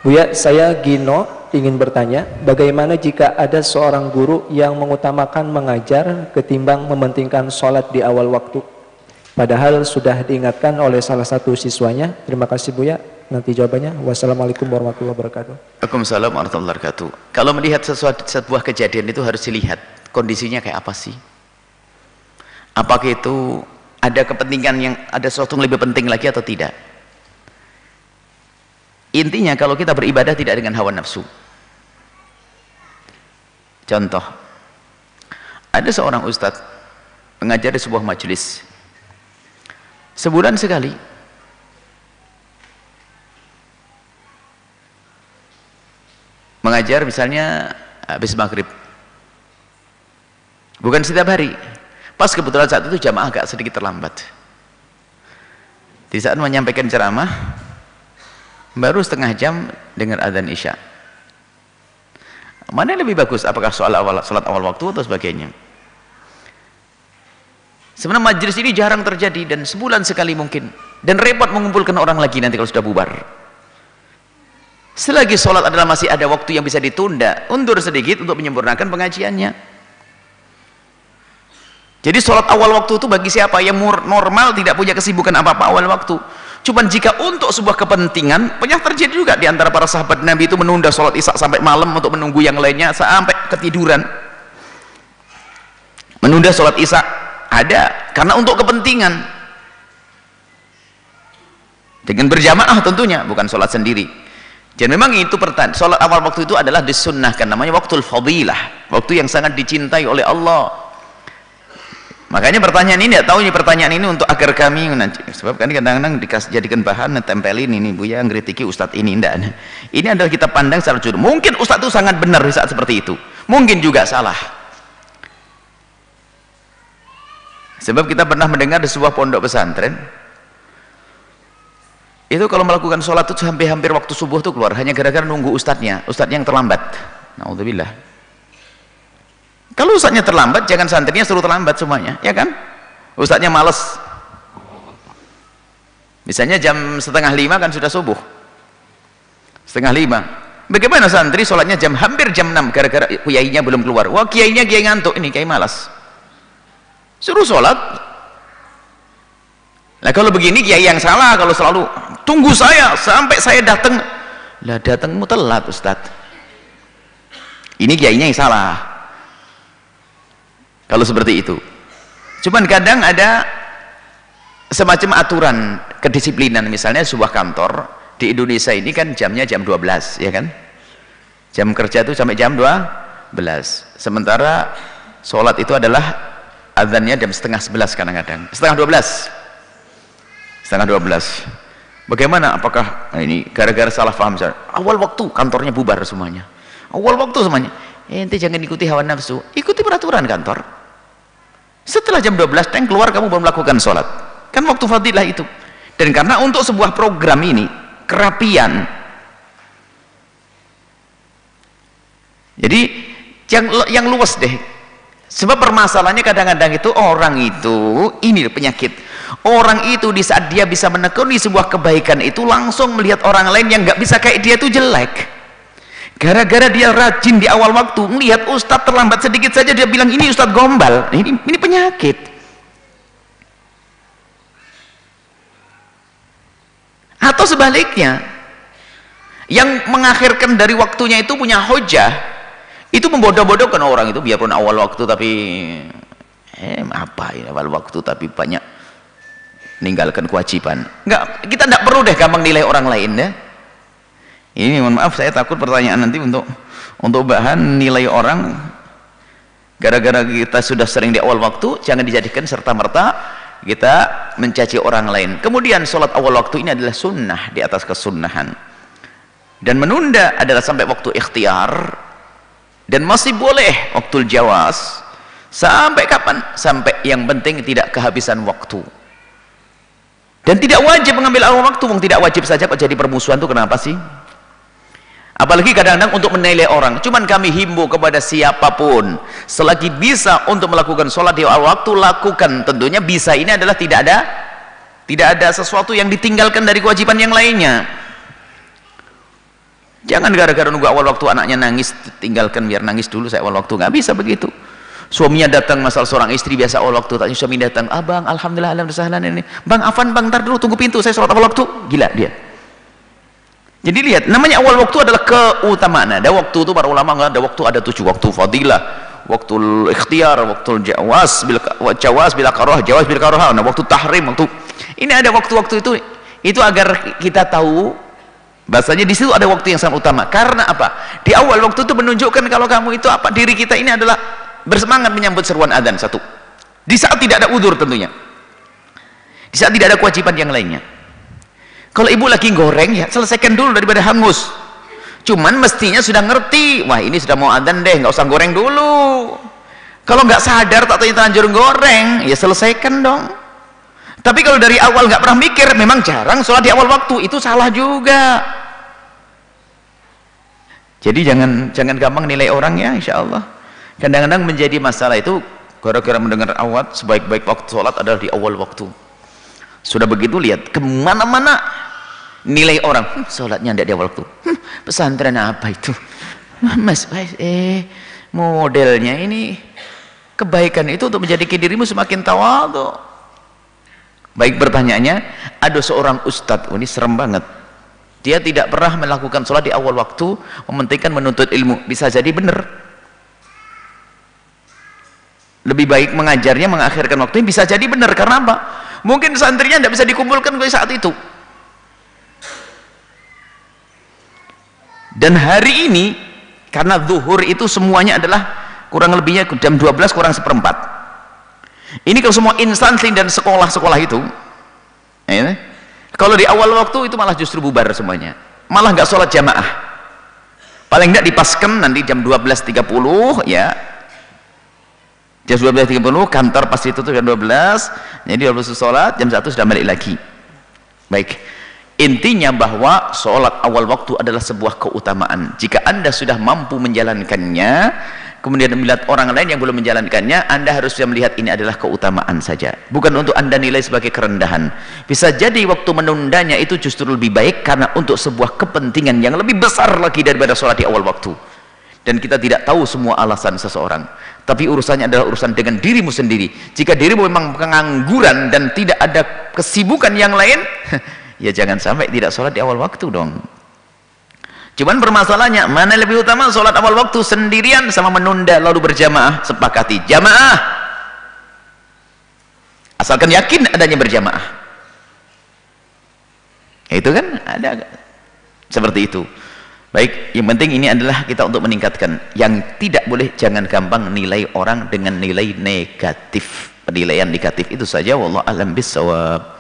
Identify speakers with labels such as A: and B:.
A: Buya, saya Gino ingin bertanya, bagaimana jika ada seorang guru yang mengutamakan mengajar ketimbang mementingkan sholat di awal waktu? Padahal sudah diingatkan oleh salah satu siswanya. Terima kasih Buya. Nanti jawabannya. Wassalamualaikum warahmatullahi wabarakatuh.
B: Waalaikumsalam warahmatullahi wabarakatuh. Kalau melihat sebuah kejadian itu harus dilihat kondisinya kayak apa sih? Apakah itu ada kepentingan yang ada sesuatu yang lebih penting lagi atau tidak? Intinya kalau kita beribadah tidak dengan hawa nafsu. Contoh, ada seorang ustadz mengajar di sebuah majelis sebulan sekali. Mengajar misalnya habis maghrib, bukan setiap hari. Pas kebetulan saat itu jamaah agak sedikit terlambat. Di saat menyampaikan ceramah, baru setengah jam dengar adzan isya. Mana yang lebih bagus? Apakah salat awal waktu atau sebagainya? Sebenarnya majelis ini jarang terjadi dan sebulan sekali mungkin, dan repot mengumpulkan orang lagi nanti kalau sudah bubar. Selagi sholat adalah masih ada waktu yang bisa ditunda, undur sedikit untuk menyempurnakan pengajiannya. Jadi sholat awal waktu itu bagi siapa yang normal tidak punya kesibukan apa-apa awal waktu. Cuman jika untuk sebuah kepentingan, pernah terjadi juga di antara para sahabat Nabi itu menunda sholat isya sampai malam untuk menunggu yang lainnya sampai ketiduran. Menunda sholat isya ada karena untuk kepentingan. Dengan berjamaah tentunya, bukan sholat sendiri. Dan memang itu sholat awal waktu itu adalah disunnahkan, namanya waktul fadilah, waktu yang sangat dicintai oleh Allah. Makanya pertanyaan ini, tidak tahu ini pertanyaan ini untuk agar kami nanti, sebab kan kadang-kadang dijadikan bahan, tempelin ini Buya ngkritiki ustadz ini, tidak. Ini adalah kita pandang secara jujur. Mungkin ustadz itu sangat benar di saat seperti itu, mungkin juga salah. Sebab kita pernah mendengar di sebuah pondok pesantren, itu kalau melakukan sholat itu hampir waktu subuh itu keluar, hanya gara-gara nunggu ustadznya yang terlambat. Na'udzubillah. Kalau ustadznya terlambat, jangan santrinya suruh terlambat semuanya, ya kan? Ustadznya males. Misalnya jam 4:30 kan sudah subuh. 4:30. Bagaimana santri sholatnya hampir jam 6 gara-gara kiainya belum keluar. Wah, kiainya kiai ngantuk, ini kiai malas. Suruh sholat. Nah kalau begini kiai yang salah kalau selalu tunggu saya sampai saya datang. Lah datangmu telat ustadz. Ini kiainya yang salah. Kalau seperti itu. Cuman kadang ada semacam aturan kedisiplinan, misalnya sebuah kantor di Indonesia ini kan jamnya jam 12, ya kan? Jam kerja itu sampai jam 12. Sementara sholat itu adalah adzannya jam 10:30 kadang-kadang. 11:30. 11:30. Bagaimana? Apakah ini gara-gara salah paham? Awal waktu kantornya bubar semuanya. Awal waktu semuanya. Ente jangan ikuti hawa nafsu, ikuti peraturan kantor. Setelah jam 12 keluar kamu baru melakukan sholat, kan waktu fadilah itu. Dan karena untuk sebuah program ini kerapian, jadi yang luas deh. Sebab permasalahannya kadang-kadang itu orang itu, ini penyakit orang itu, di saat dia bisa menekuni sebuah kebaikan itu langsung melihat orang lain yang nggak bisa kayak dia itu jelek. Gara-gara dia rajin di awal waktu, melihat ustadz terlambat sedikit saja dia bilang ini ustadz gombal. Ini penyakit. Atau sebaliknya, yang mengakhirkan dari waktunya itu punya hujah, itu membodoh-bodohkan orang itu, biarpun awal waktu tapi apa ya awal waktu tapi banyak meninggalkan kewajiban. Enggak, kita tidak perlu deh gampang nilai orang lain ya. Ini mohon maaf, saya takut pertanyaan nanti untuk bahan nilai orang gara-gara kita sudah sering di awal waktu, jangan dijadikan serta-merta kita mencaci orang lain. Kemudian sholat awal waktu ini adalah sunnah di atas kesunnahan, dan menunda adalah sampai waktu ikhtiar, dan masih boleh waktu jawaz sampai kapan? Sampai yang penting tidak kehabisan waktu. Dan tidak wajib mengambil awal waktu. Tidak wajib saja kok jadi permusuhan tuh, kenapa sih? Apalagi kadang-kadang untuk menilai orang. Cuman kami himbau kepada siapapun, selagi bisa untuk melakukan sholat di awal waktu, lakukan. Tentunya bisa ini adalah tidak ada sesuatu yang ditinggalkan dari kewajiban yang lainnya. Jangan gara-gara nunggu awal waktu anaknya nangis, tinggalkan biar nangis dulu saya awal waktu. Nggak bisa begitu. Suaminya datang, masalah seorang istri biasa awal waktu, tanya suami datang, abang, alhamdulillah, alhamdulillah, ini. Bang, Afan, bang, ntar dulu tunggu pintu, saya sholat awal waktu. Gila dia. Jadi lihat, namanya awal waktu adalah keutamaan. Ada waktu itu para ulama nggak ada waktu, ada 7 waktu fadilah, waktu ikhtiar, waktu jawaz bila karoh, jawaz bila karoh, nah waktu tahrim, waktu ini ada waktu-waktu itu agar kita tahu bahasanya di situ ada waktu yang sangat utama. Karena apa? Di awal waktu itu menunjukkan kalau kamu itu apa, diri kita ini adalah bersemangat menyambut seruan adzan satu. Di saat tidak ada udzur tentunya. Di saat tidak ada kewajiban yang lainnya. Kalau ibu lagi goreng ya selesaikan dulu daripada hangus. Cuman mestinya sudah ngerti, wah ini sudah mau adzan deh, nggak usah goreng dulu. Kalau nggak sadar tak terlanjur goreng, ya selesaikan dong. Tapi kalau dari awal nggak pernah mikir, memang jarang sholat di awal waktu, itu salah juga. Jadi jangan gampang nilai orang ya, insya Allah. Kadang-kadang menjadi masalah itu gara-gara mendengar awat, sebaik-baik waktu sholat adalah di awal waktu. Sudah begitu lihat kemana-mana nilai orang, sholatnya tidak di awal waktu. Pesantren apa itu? Mas, modelnya ini kebaikan itu untuk menjadikan dirimu semakin tawadhu. Baik, pertanyaannya, ada seorang ustadz, ini serem banget, dia tidak pernah melakukan sholat di awal waktu, mementingkan menuntut ilmu. Bisa jadi benar, lebih baik mengajarnya mengakhirkan waktunya, bisa jadi benar. Karena apa? Mungkin santrinya tidak bisa dikumpulkan ke saat itu. Dan hari ini karena zuhur itu semuanya adalah kurang lebihnya jam 12 kurang seperempat. Ini kalau semua instansi dan sekolah-sekolah itu ya, kalau di awal waktu itu malah justru bubar semuanya, malah nggak sholat jamaah. Paling nggak dipaskan nanti jam 12.30 ya, jam 12.30 kantor pasti tutup jam 12, jadi harus sholat jam 1 sudah balik lagi. Baik, intinya bahwa sholat awal waktu adalah sebuah keutamaan. Jika anda sudah mampu menjalankannya, kemudian melihat orang lain yang belum menjalankannya, anda harus bisa melihat ini adalah keutamaan saja, bukan untuk anda nilai sebagai kerendahan. Bisa jadi waktu menundanya itu justru lebih baik karena untuk sebuah kepentingan yang lebih besar lagi daripada sholat di awal waktu. Dan kita tidak tahu semua alasan seseorang, tapi urusannya adalah urusan dengan dirimu sendiri. Jika dirimu memang pengangguran dan tidak ada kesibukan yang lain, ya jangan sampai tidak sholat di awal waktu dong. Cuman permasalahannya, mana lebih utama, sholat awal waktu sendirian sama menunda lalu berjamaah? Sepakati jamaah, asalkan yakin adanya berjamaah. Itu kan ada seperti itu. Baik, yang penting ini adalah kita untuk meningkatkan. Yang tidak boleh, jangan gampang nilai orang dengan nilai negatif. Penilaian negatif itu saja, wallahu a'lam bissawab.